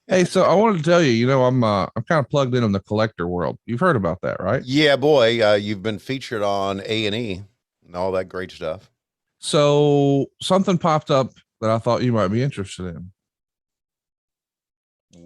Hey, so I wanted to tell you, I'm kind of plugged in on the collector world. You've heard about that, right? Yeah, boy, you've been featured on A&E and all that great stuff. So something popped up that I thought you might be interested in.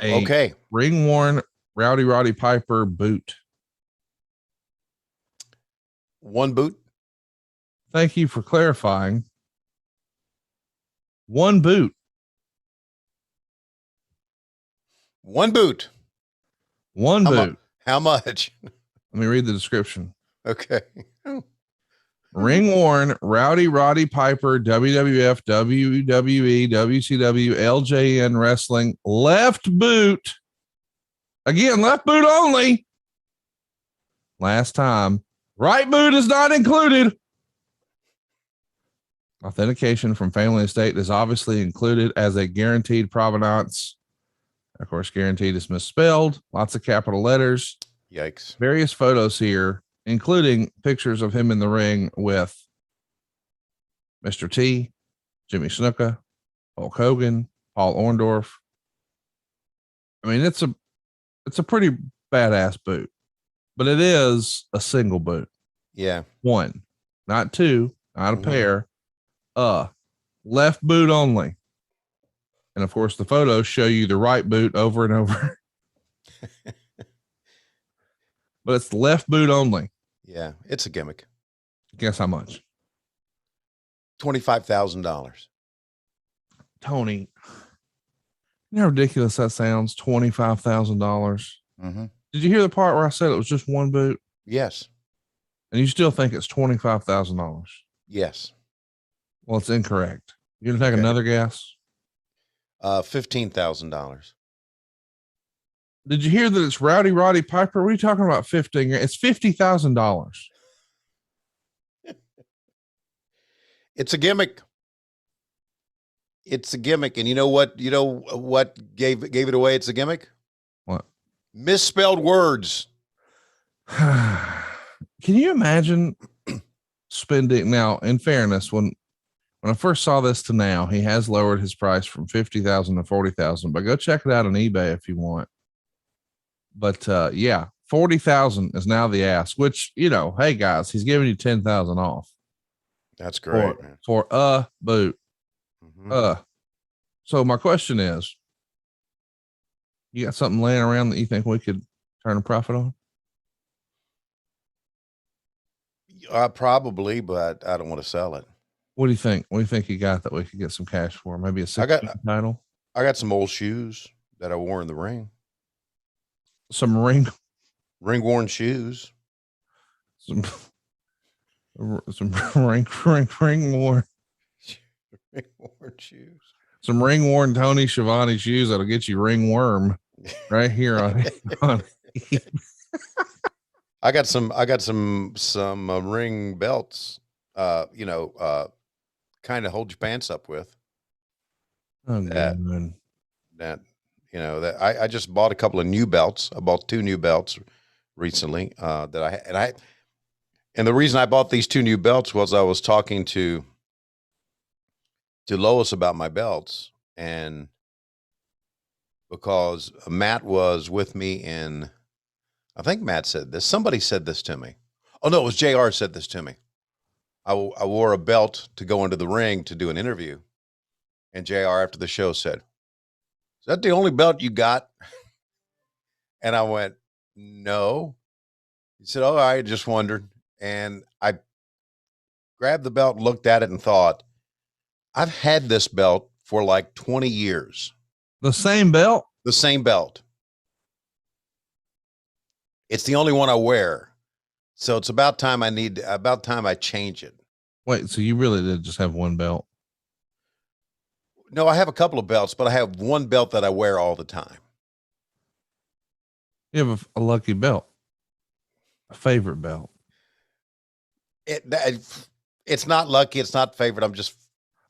A Okay, ring worn Roddy Piper boot. one boot, Thank you for clarifying. One boot. one boot. One How much? boot. How much? Let me read the description. Okay. Ring worn Roddy Piper WWF WWE WCW LJN Wrestling left boot. Again, left boot only. Last time. Right boot is not included. Authentication from family estate is obviously included as a guaranteed provenance. Of course, guaranteed is misspelled. Lots of capital letters. Yikes. Various photos here, including pictures of him in the ring with Mr. T, Jimmy Snuka, Hulk Hogan, Paul Orndorff. I mean, it's a pretty badass boot, but it is a single boot. Yeah. One, not two, not a pair. Left boot only. And of course, the photos show you the right boot over and over. But it's left boot only. Yeah, it's a gimmick. Guess how much? $25,000. Tony, you know how ridiculous that sounds? $25,000. Mm-hmm. Did you hear the part where I said it was just one boot? Yes. And you still think it's $25,000? Yes. Well, it's incorrect. You gonna take another guess? $15,000. Did you hear that it's Roddy Piper? What are you talking about? 15? It's $50,000. It's a gimmick. It's a gimmick, and you know what? You know what gave it away? It's a gimmick. What? Misspelled words. Can you imagine spending now? In fairness, when I first saw this to now, he has lowered his price from 50,000 to 40,000. But go check it out on eBay if you want. But yeah, 40,000 is now the ask. Which hey guys, he's giving you 10,000 off. That's great for a boot. Mm-hmm. So my question is, you got something laying around that you think we could turn a profit on? Probably, but I don't want to sell it. What do you think? What do you think you got that we could get some cash for? Maybe a 6 title? I got some old shoes that I wore in the ring. Some ring worn shoes. Some ring worn shoes. Some ring worn Tony Schiavone shoes that'll get you ring right here on I got some ring belts, kind of hold your pants up with. Oh, that I just bought a couple of new belts. I bought 2 new belts recently, and the reason I bought these 2 new belts was I was talking to Lois about my belts, and because Matt was with me in, I think Matt said this. Somebody said this to me. Oh no, it was JR said this to me. I wore a belt to go into the ring to do an interview, and JR after the show said, "Is that the only belt you got?" And I went, "No." He said, "Oh, I just wondered." And I grabbed the belt, looked at it, and thought, I've had this belt for like 20 years. The same belt? The same belt. It's the only one I wear. So it's about time I change it. Wait, so you really did just have one belt? No, I have a couple of belts, but I have one belt that I wear all the time. You have a lucky belt. A favorite belt. It's not lucky. It's not favorite. I'm just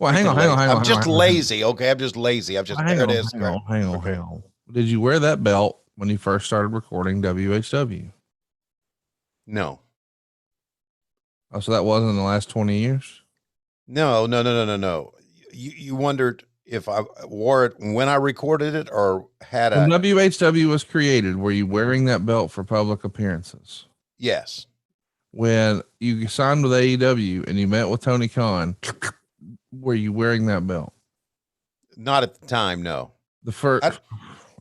hang on. I'm just lazy. Okay. I'm just lazy. There it is. Hang on. Did you wear that belt when you first started recording WHW? No. Oh, so that wasn't in the last 20 years? No. You wondered, if I wore it when I recorded it or had When a, WHW was created, were you wearing that belt for public appearances? yes, When you signed with AEW and you met with Tony Khan, were you wearing that belt? not at the time. No, The first, I,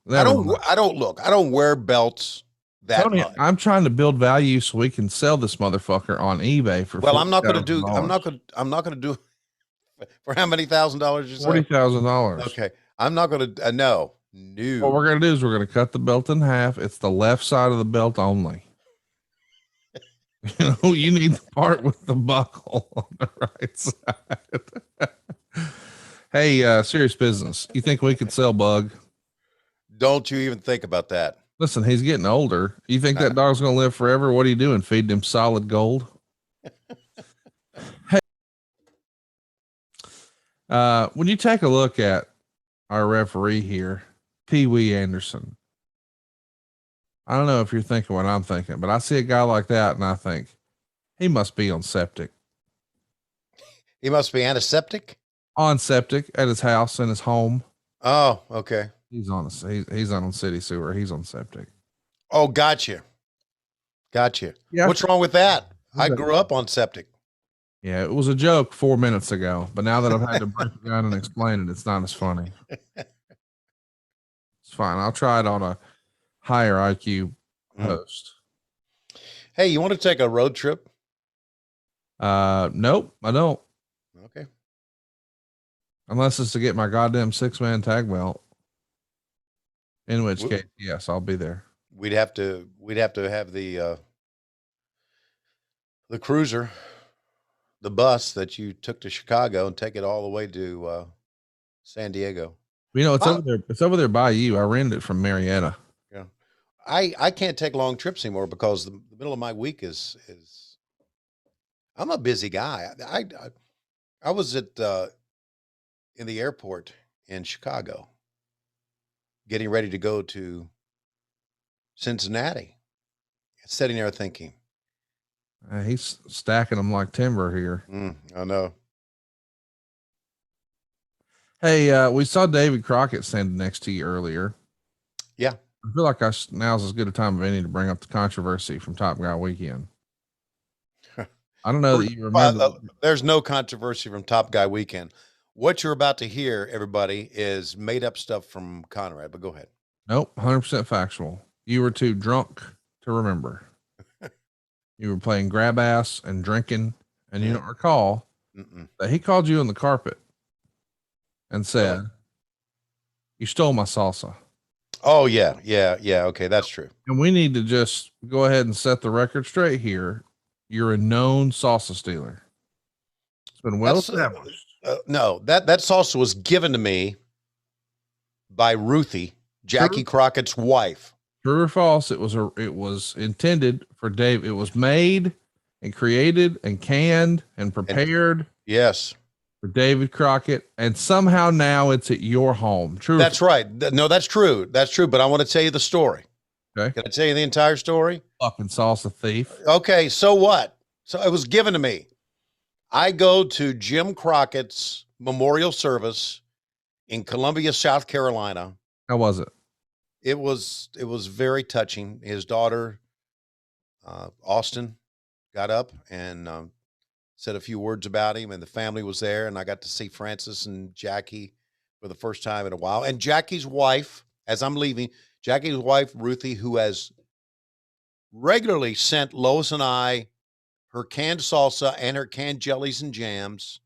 never mind. I don't look, I don't wear belts that Tony, much. I'm trying to build value so we can sell this motherfucker on eBay for Well, I'm not going to do, $40,000. I'm not going to do for how many $1,000 you say? $40,000. Okay. I'm not going to, no, What no. we're gonna do is we're gonna cut the belt in half. It's the left side of the belt only. You know, you need the part with the buckle on the right side. Hey, serious business. You think we could sell Bug? Don't you even think about that. Listen, he's getting older. You think that dog's gonna live forever? What are you doing? Feeding him solid gold? Hey, when you take a look at our referee here, Pee Wee Anderson. I don't know if you're thinking what I'm thinking, but I see a guy like that and I think he must be on septic. He must be antiseptic. On septic at his house in his home. Oh, okay. He's on he's on city sewer. He's on septic. Oh, gotcha. Gotcha. Yeah. What's wrong with that? I grew up on septic. Yeah, it was a joke 4 minutes ago, but now that I've had to break it down and explain it, it's not as funny. It's fine. I'll try it on a higher IQ host. Hey, you want to take a road trip? Nope, I don't. Okay. Unless it's to get my goddamn 6-man tag belt. In which case, yes, I'll be there. We'd have to have the cruiser, the bus that you took to Chicago and take it all the way to San Diego. You know, it's over there. It's over there by you. I rented it from Marietta. Yeah. I can't take long trips anymore because the middle of my week is I'm a busy guy. I was at in the airport in Chicago getting ready to go to Cincinnati. Sitting there thinking, He's stacking them like timber here. I know. Hey, we saw David Crockett standing next to you earlier. Yeah. I feel like now's as good a time as any to bring up the controversy from Top Guy Weekend. I don't know that you remember. There's no controversy from Top Guy Weekend. What you're about to hear, everybody, is made up stuff from Conrad, but go ahead. Nope, 100% factual. You were too drunk to remember. You were playing grab ass and drinking, and you don't recall that he called you on the carpet and said, "You stole my salsa." Oh, yeah. Okay, that's true. And we need to just go ahead and set the record straight here. You're a known salsa stealer. It's been well established. No, that salsa was given to me by Ruthie, Jackie Crockett's wife. True or false? It was intended for Dave. It was made and created and canned and prepared. Yes. For David Crockett, and somehow now it's at your home. True. That's right. No, that's true. That's true. But I want to tell you the story. Okay. Can I tell you the entire story? Fucking salsa thief. Okay. So what? So it was given to me. I go to Jim Crockett's memorial service in Columbia, South Carolina. How was it? It was very touching. His daughter, Austin, got up and said a few words about him, and the family was there, and I got to see Francis and Jackie for the first time in a while. And Jackie's wife, as I'm leaving, Jackie's wife, Ruthie, who has regularly sent Lois and I her canned salsa and her canned jellies and jams.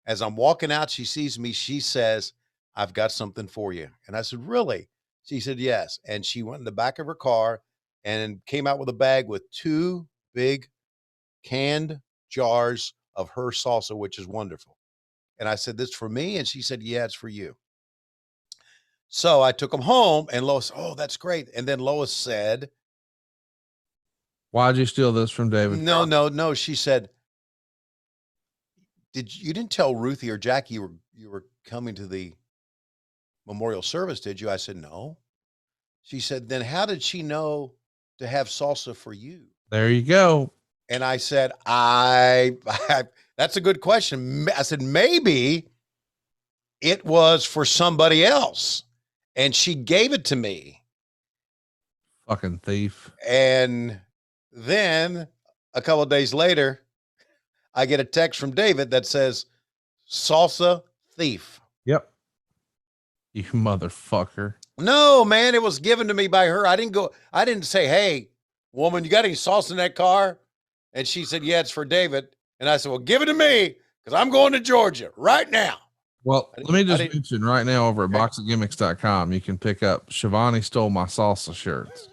As I'm walking out, she sees me. She says, "I've got something for you." And I said, "Really?" She said, "Yes." And she went in the back of her car and came out with a bag with 2 big canned jars of her salsa, which is wonderful. And I said, "This for me?" And she said, "Yeah, it's for you." So I took them home, and Lois, "Oh, that's great." And then Lois said, "Why'd you steal this from David?" No. She said, you didn't tell Ruthie or Jackie you were coming to the memorial service, did you?" I said, "No." She said, "Then how did she know to have salsa for you?" There you go. And I said, I that's a good question. I said, maybe it was for somebody else, and she gave it to me. Fucking thief. And then a couple of days later, I get a text from David that says, "Salsa thief." Yep. You motherfucker. No, man, it was given to me by her. I didn't say, "Hey, woman, you got any salsa in that car?" And she said, "Yeah, it's for David." And I said, "Well, give it to me because I'm going to Georgia right now." Well, let me just mention right now over at boxofgimmicks.com, you can pick up Schiavone Stole My Salsa shirts.